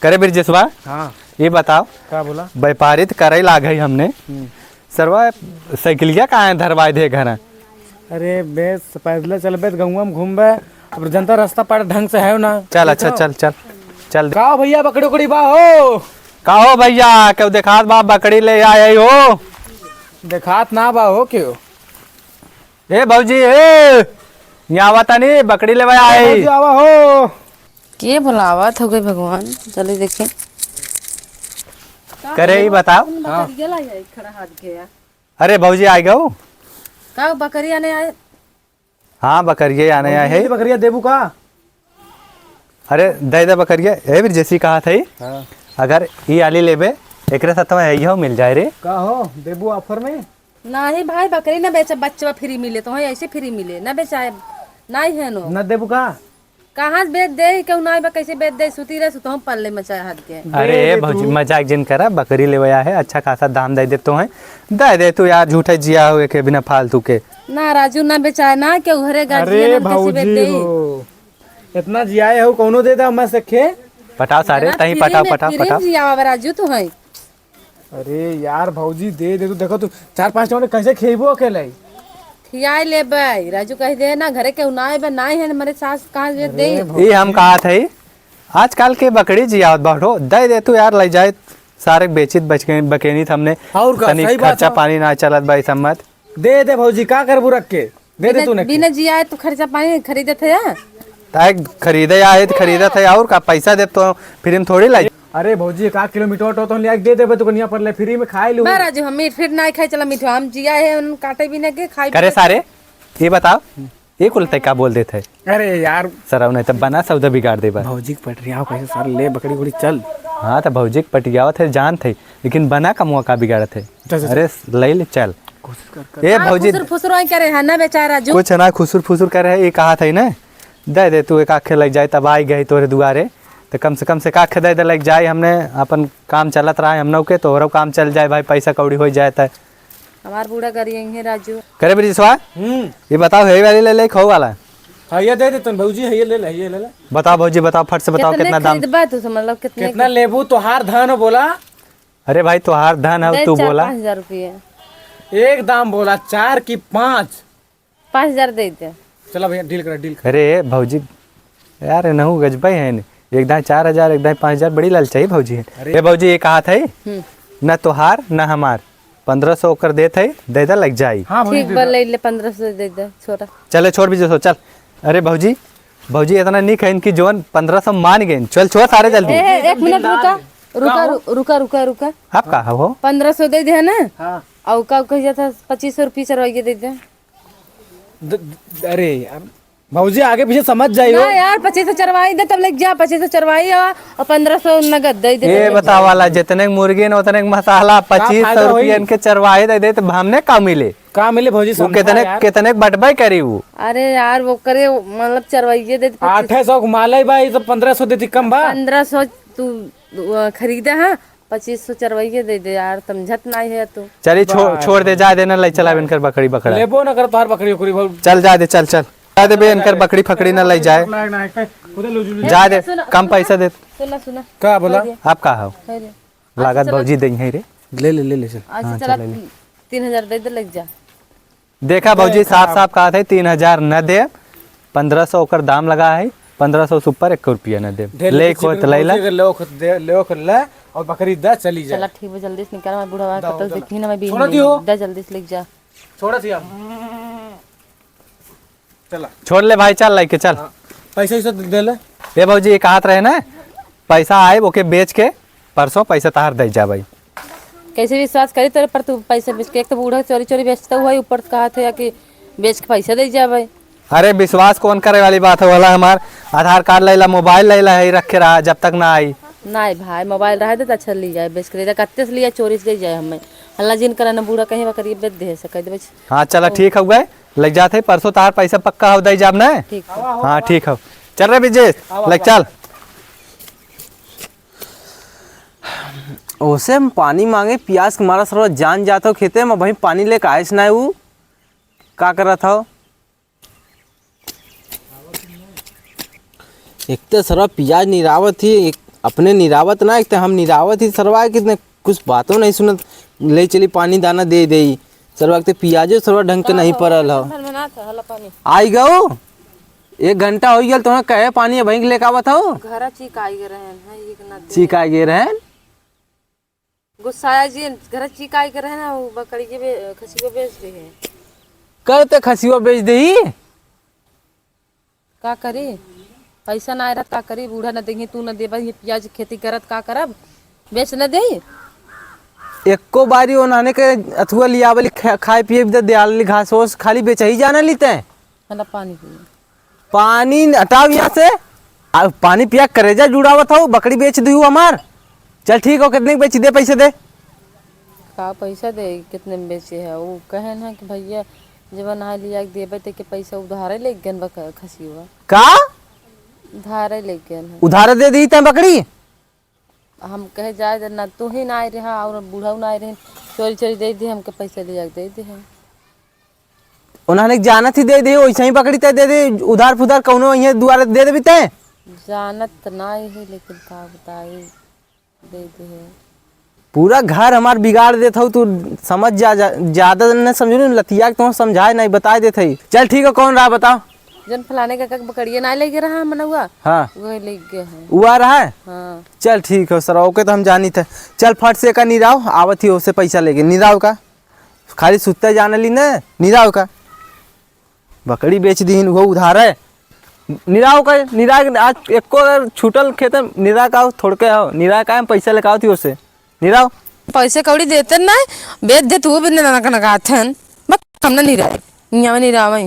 करे बिरजेशवा। हाँ ये बताओ क्या बोला? व्यापारी तो करे ला गई हमने सरवा साइकिलिया कहाँ है धरवाए दे घर। अरे बेस पैदल चल बे गंगवा में घूम बे। अब जनता रास्ता पर ढंग से है ना। चल अच्छा चल चल चल। का भैया बकरी उकड़ी बा हो? का हो भैया क्यों देखात बा बकरी ले आए हो? देखात ना बा हो क्यों? ए भौजी ए यहाँ आवता नहीं बकरी ले आए आवा हो। के बुलावत हो गए भगवान। चलिए देखें करे ही बताओ। अरे भौजी आ गए का बकरिया ने आए। हाँ बकरिया आने आए है। बकरिया देबू का? अरे दे दे बकरिया ए फिर जैसी कहा था हाँ। अगर ये आली लेबे एक साथ में यही हो मिल जाए रे। का हो देबू ऑफर में? नहीं भाई बकरी ना बेचा बच्चा फ्री मिले तो ऐसे फ्री मिले ना बेचा नहीं है नो न देबू का? कहाँ से बेच दे क्यों ना कैसे बेच दे सुती रहे सुतो हम पल्ले मचा हाथ के। अरे भौजी मजाक जिन करा बकरी ले है अच्छा खासा दाम दे देते हैं दे दे तू यार झूठे जिया हुए के बिना फालतू के ना राजू ना बेचाए ना क्यों घरे अरे भाऊजी हो इतना जियाए हो कोनो दे दा मैं सखे। पटाओ सारे तही पटाओ पटाओ पटाओ राजू तू है। अरे यार भाऊजी दे दे तू देखो तू 4-5 टोने कैसे खेबो अकेले? खियाई ले भाई राजू कह दे ना घरे के उनाए बे नहीं है हमारे सास कहाँ से दे। ये हम कहा थे आजकल के बकरी जियावत बाटो दे दे तू यार ले जाए सारे बेचित बकेनी हमने और का सही बात खर्चा पानी ना चलत भाई सम्मत दे दे भाऊजी का करबू रख के दे दे तूने बिना जियाए तो खर्चा पानी खरीदे थे यार ताए खरीदे आए तो खरीदा थे और का पैसा दे तो फिर हम थोड़ी लाई। अरे भाऊजी 1 किलोमीटर तो ले दे दे तू कनिया पर ले फ्री में खाए लू। राजू हम मीट फिर नहीं खाए चला मीठो हम जिया है उन काटे भी नहीं के खाई करे सारे ये बताओ ये कुल क्या बोल देते? अरे यार सर नहीं तब बना सौदा बिगाड़ दे बा भाऊजी पटरिया कैसे सर ले बकरी उकड़ी चल। हाँ तो भौजी पटियावत थे जान थे लेकिन बना का मुआ का बिगाड़ थे। अरे ले ले चल ये भौजी फुसुर करे है ना बेचारा राजू कुछ ना खुसुर फुसुर करे ये कहा था ना दे दे तू एक आखे लग जाए तब आई गई तोरे दुआरे तो कम से आखे दे दे लग जाए हमने अपन काम चलत रहा है हम के तोहरो काम चल जाए भाई पैसा कौड़ी हो जाए तो हमार बूढ़ा करिए राजू करे ब्रिजवा। ये बताओ है वाली ले ले खो वाला हाँ ये दे दे तुम भाऊजी है ये ले ले बताओ भौजी बताओ फट से बताओ कितना दाम मतलब कितना लेबू तोहार धन हो बोला? अरे भाई तोहार धन है तू बोला 5,000 रुपये एक दाम बोला 4 की 5 5,000 दे दे। चला भैया डील कर। अरे भौजी यार नहू गजबाई है एक दाई 4,000 एक दाई 5,000 बड़ी लाल चाहिए भौजी है। ये भौजी ये कहा था न तोहार न हमार 1,500 कर दे थे दे दे लग जाई। हाँ ठीक बा ले ले 1,500 दे दे छोटा चले छोड़ भी जो चल। अरे भौजी भौजी इतना नहीं है इनकी जोन 1,500 मान गए चल छोड़ सारे जल्दी। एक मिनट रुका आप कहा हो 1,500 दे दे है ना। हाँ। और का कह था 2,500 रुपये चरवाइए दे दे। अरे यार भाऊजी आगे पीछे समझ जाइयो ना यार 2,500 चरवाई दे तब लग जा 2,500 चरवाई और 1,500 नगद दे दे। ये बताओ वाला जितने मुर्गी न उतने मसाला 2,500 रुपये इनके चरवाए दे दे तो हमने का मिले भौजी वो कितने बटबाई करी वो। अरे यार वो करे मतलब चरवाइए दे 800 घुमाले भाई तो 1,500 देती कम बा। 1,500 तू खरीदा है 2,500 चरवाइए दे दे यार समझत नहीं है तू। चलिए छोड़ दे जा देना ले चला इनकर बकरी बकरा लेबो न कर तोहार बकरी उकरी चल जा दे चल जा दे बे इनकर बकरी फकड़ी न ले जाए जा दे कम पैसा दे। सुना का बोला? आप कहा हो लागत भौजी दे रे ले चल। अच्छा चला 3,000 दे दे लग जा। देखा भौजी साफ साफ कहा था 3,000 न दे 1,500 कर दाम लगा है 1,500 से ऊपर 1 रुपया न दे ले खो तो ले ले और बकरी दा चली जा। चला ठीक है जल्दी से निकाल मैं बूढ़ा कतल देखी ना मैं भी दा जल्दी से लग जा। छोड़ा थी आप चला छोड़ ले भाई चल लेके चल पैसा दे ले। ये भौजी एक हाथ रहे ना पैसा आए ओके बेच के परसों पैसा तार दे जा भाई। कैसे विश्वास करी तेरे पर तू पैसे बेच के एक तो बूढ़ा चोरी चोरी बेचता हुआ ऊपर कहा था कि बेच के पैसा दे जा भाई। अरे विश्वास कौन करे वाली बात है वाला हमार आधार कार्ड ले ला मोबाइल ले ला है रखे रहा जब तक ना आई। नहीं भाई मोबाइल रहा तो अच्छा ली जाए बेच कर कत्ते से लिया चोरी से ले जाए हमें हल्ला जिन कराना बूढ़ा कहीं बकरी बेच दे सके दे। हाँ चला ठीक हो गए लग जाते परसों तार पैसा पक्का हो दे जाब ना। ठीक हाँ ठीक हो चल रहे विजय लग चल। ओसे हम पानी मांगे प्यास के मारा सर जान जाता हो खेते में भाई पानी लेके आए ना वो का कर रहा था। एक तो सर प्याज निरावत थी अपने निरावत ना, एक तो हम निरावत ही सरवा कितने कुछ बातों नहीं सुनत, ले चली पानी दाना दे दे सरवा के पियाजो सरवा ढंग के नहीं पड़ल हो। हला पानी आई गो 1 घंटा हो गया तुम्हें कहे पानी भैंक लेके आवत हो, घर चिकाई गए हैं एक ना चिका गे रहे गुस्साया जी घर चिकाई के रहे ना वो बकरी के खसी को बेच दे करते खसियो बेच दे। का करी पैसा ना रहत का करी, बूढ़ा न देंगे तू न देबा, ये प्याज खेती करत का करब, बेच न दे। एको बारी ओनाने के अथुआ लिया वाली खाए पिए भी दयाली घास होस खाली बेच ही जाना लेते हैं। हला पानी पी पानी हटाओ यहाँ से, पानी पिया करेजा जुड़ावत हो, बकरी बेच दी हमार। चल ठीक हो, कितने बेच दे, पैसे दे। का पैसा दे कितने में बेचे है, वो कहे ना कि भैया जब नहा लिया के देबे ते के पैसा उधारे ले गन खसी हुआ का उधारे ले गन उधार दे दी तै बकरी। हम कहे जाए ना तू ही ना आए रहा और बूढ़ा ना आए रहे, चोरी चोरी दे दी हमके पैसा लिया के दे दे है। उन्होंने जानत ही दे दे, वैसे ही बकरी तय दे दे, उधार फुधार कौनो यहाँ दुआरे दे दे तय। जानत ना है लेकिन का बताए दे दे है। पूरा घर हमार बिगाड़ देता हूँ, तू समझ ज्यादा न समझू न, लतिया के तुम समझाए नहीं बताए देते ही। चल ठीक है, कौन रहा बताओ। जन फलाने का बकरिया ना ले गए रहा मनवा, हाँ वही ले गए हैं। वो आ रहा है। हाँ चल ठीक है सर, ओके तो हम जानी थे। चल फट से का निराव आवत ही उससे पैसा लेके, निराव का खाली सुत्ते जाने ली न, निराव का बकरी बेच दी वो उधार है। निराव का निराग आज एको अगर छूटल खेत निरा का थोड़ के आओ, निरा का पैसा लेके आओ थी उससे निराव। पैसे कौड़ी देते ना बेच दे तू भी ना नगाथन बस हमने नहीं रहे यहाँ नहीं रहा